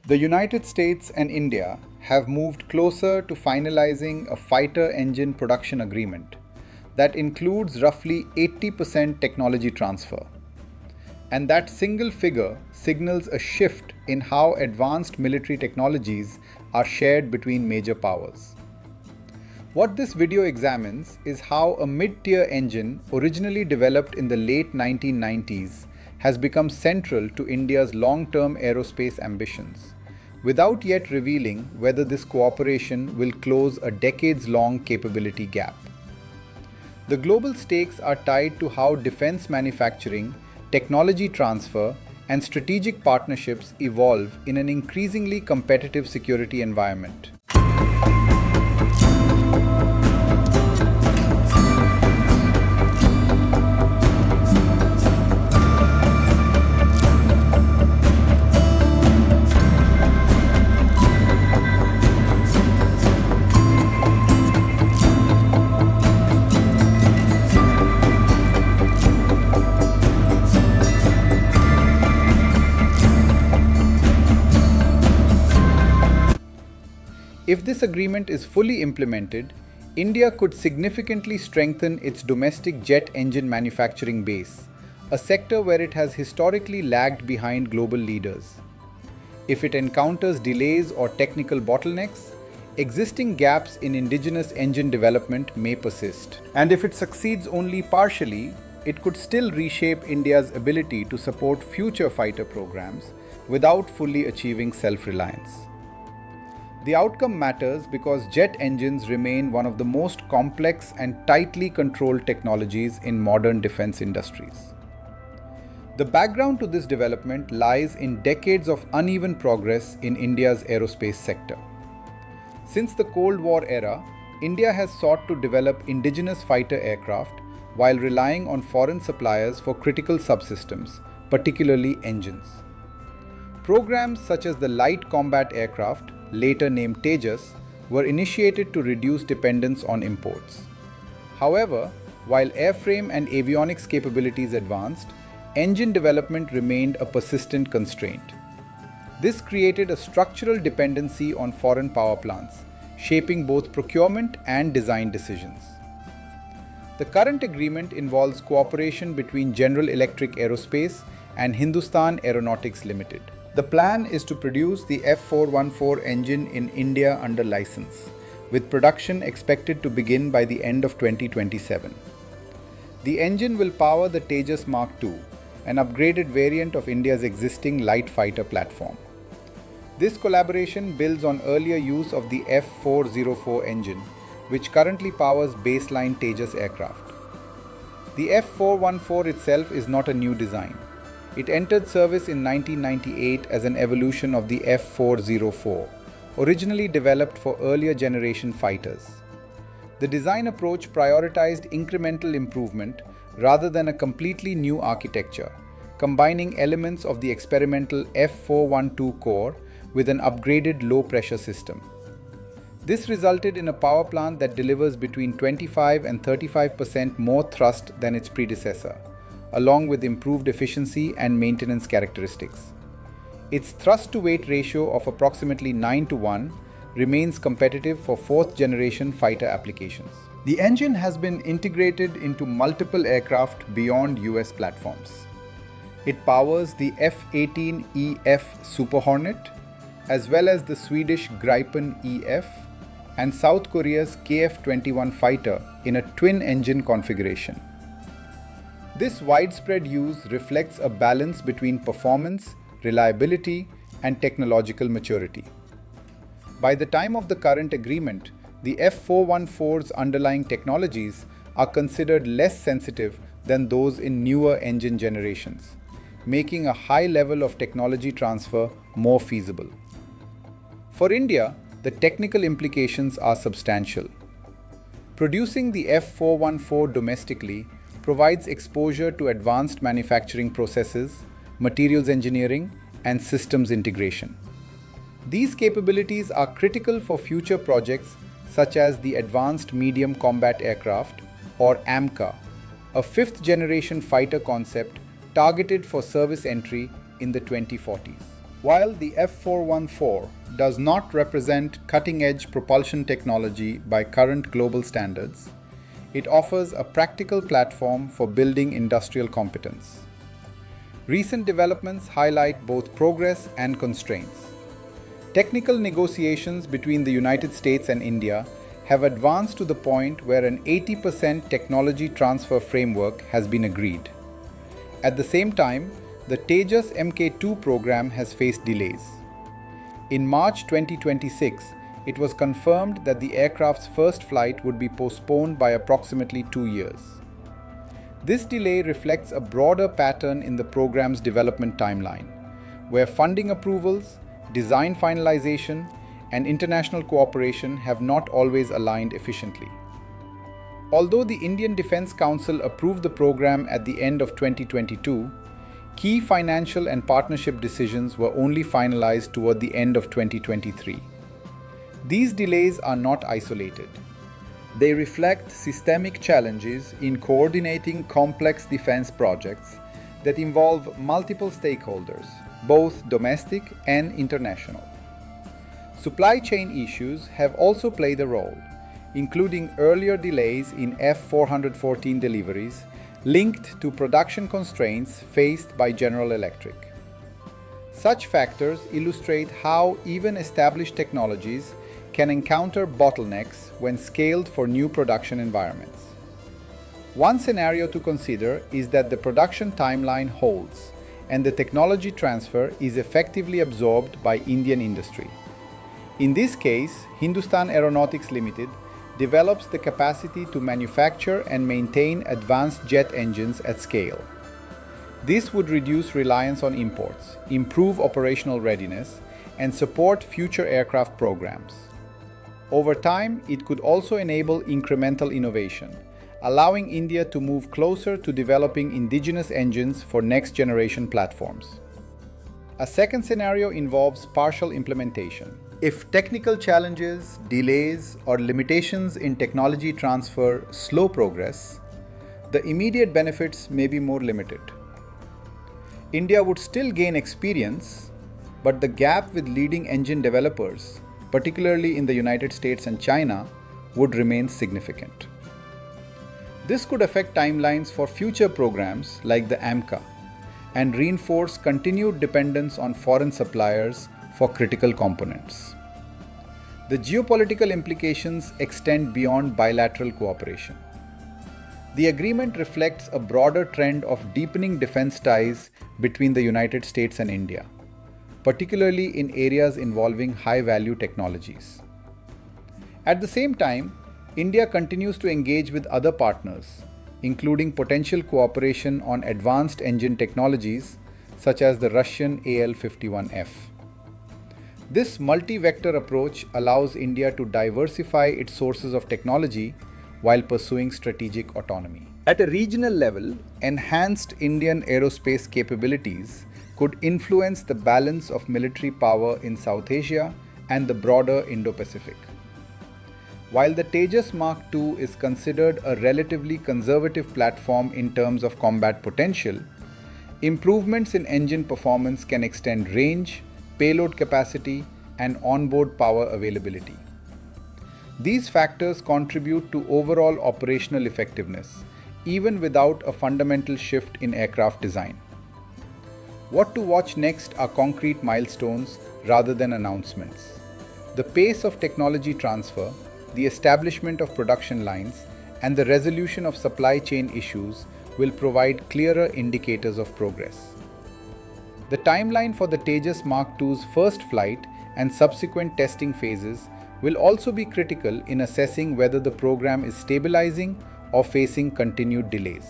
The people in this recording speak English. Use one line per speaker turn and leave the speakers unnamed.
The United States and India have moved closer to finalizing a fighter engine production agreement that includes roughly 80% technology transfer. And that single figure signals a shift in how advanced military technologies are shared between major powers. What this video examines is how a mid-tier engine originally developed in the late 1990s has become central to India's long-term aerospace ambitions, without yet revealing whether this cooperation will close a decades-long capability gap. The global stakes are tied to how defense manufacturing, technology transfer, and strategic partnerships evolve in an increasingly competitive security environment. If this agreement is fully implemented, India could significantly strengthen its domestic jet engine manufacturing base, a sector where it has historically lagged behind global leaders. If it encounters delays or technical bottlenecks, existing gaps in indigenous engine development may persist. And if it succeeds only partially, it could still reshape India's ability to support future fighter programs without fully achieving self-reliance. The outcome matters because jet engines remain one of the most complex and tightly controlled technologies in modern defense industries. The background to this development lies in decades of uneven progress in India's aerospace sector. Since the Cold War era, India has sought to develop indigenous fighter aircraft while relying on foreign suppliers for critical subsystems, particularly engines. Programs such as the Light Combat Aircraft, later named Tejas, were initiated to reduce dependence on imports. However, while airframe and avionics capabilities advanced, engine development remained a persistent constraint. This created a structural dependency on foreign power plants, shaping both procurement and design decisions. The current agreement involves cooperation between General Electric Aerospace and Hindustan Aeronautics Limited. The plan is to produce the F414 engine in India under license, with production expected to begin by the end of 2027. The engine will power the Tejas Mk2, an upgraded variant of India's existing light fighter platform. This collaboration builds on earlier use of the F404 engine, which currently powers baseline Tejas aircraft. The F414 itself is not a new design. It entered service in 1998 as an evolution of the F404, originally developed for earlier generation fighters. The design approach prioritized incremental improvement rather than a completely new architecture, combining elements of the experimental F412 core with an upgraded low-pressure system. This resulted in a power plant that delivers between 25 and 35% more thrust than its predecessor, along with improved efficiency and maintenance characteristics. Its thrust-to-weight ratio of approximately 9:1 remains competitive for fourth-generation fighter applications. The engine has been integrated into multiple aircraft beyond US platforms. It powers the F-18EF Super Hornet, as well as the Swedish Gripen EF and South Korea's KF-21 fighter in a twin-engine configuration. This widespread use reflects a balance between performance, reliability, and technological maturity. By the time of the current agreement, the F414's underlying technologies are considered less sensitive than those in newer engine generations, making a high level of technology transfer more feasible. For India, the technical implications are substantial. Producing the F414 domestically provides exposure to advanced manufacturing processes, materials engineering, and systems integration. These capabilities are critical for future projects such as the Advanced Medium Combat Aircraft, or AMCA, a fifth-generation fighter concept targeted for service entry in the 2040s. While the F414 does not represent cutting-edge propulsion technology by current global standards, it offers a practical platform for building industrial competence. Recent developments highlight both progress and constraints. Technical negotiations between the United States and India have advanced to the point where an 80% technology transfer framework has been agreed. At the same time, the Tejas Mk2 program has faced delays. In March 2026, it was confirmed that the aircraft's first flight would be postponed by approximately 2 years. This delay reflects a broader pattern in the program's development timeline, where funding approvals, design finalization, and international cooperation have not always aligned efficiently. Although the Indian Defence Council approved the program at the end of 2022, key financial and partnership decisions were only finalized toward the end of 2023. These delays are not isolated. They reflect systemic challenges in coordinating complex defense projects that involve multiple stakeholders, both domestic and international. Supply chain issues have also played a role, including earlier delays in F414 deliveries linked to production constraints faced by General Electric. Such factors illustrate how even established technologies can encounter bottlenecks when scaled for new production environments. One scenario to consider is that the production timeline holds and the technology transfer is effectively absorbed by Indian industry. In this case, Hindustan Aeronautics Limited develops the capacity to manufacture and maintain advanced jet engines at scale. This would reduce reliance on imports, improve operational readiness, and support future aircraft programs. Over time, it could also enable incremental innovation, allowing India to move closer to developing indigenous engines for next-generation platforms. A second scenario involves partial implementation. If technical challenges, delays, or limitations in technology transfer slow progress, the immediate benefits may be more limited. India would still gain experience, but the gap with leading engine developers, particularly in the United States and China, would remain significant. This could affect timelines for future programs like the AMCA and reinforce continued dependence on foreign suppliers for critical components. The geopolitical implications extend beyond bilateral cooperation. The agreement reflects a broader trend of deepening defense ties between the United States and India, particularly in areas involving high-value technologies. At the same time, India continues to engage with other partners, including potential cooperation on advanced engine technologies such as the Russian AL-51F. This multi-vector approach allows India to diversify its sources of technology while pursuing strategic autonomy. At a regional level, enhanced Indian aerospace capabilities could influence the balance of military power in South Asia and the broader Indo-Pacific. While the Tejas Mk2 is considered a relatively conservative platform in terms of combat potential, improvements in engine performance can extend range, payload capacity, and onboard power availability. These factors contribute to overall operational effectiveness, even without a fundamental shift in aircraft design. What to watch next are concrete milestones rather than announcements. The pace of technology transfer, the establishment of production lines, and the resolution of supply chain issues will provide clearer indicators of progress. The timeline for the Tejas Mk2's first flight and subsequent testing phases will also be critical in assessing whether the program is stabilizing or facing continued delays.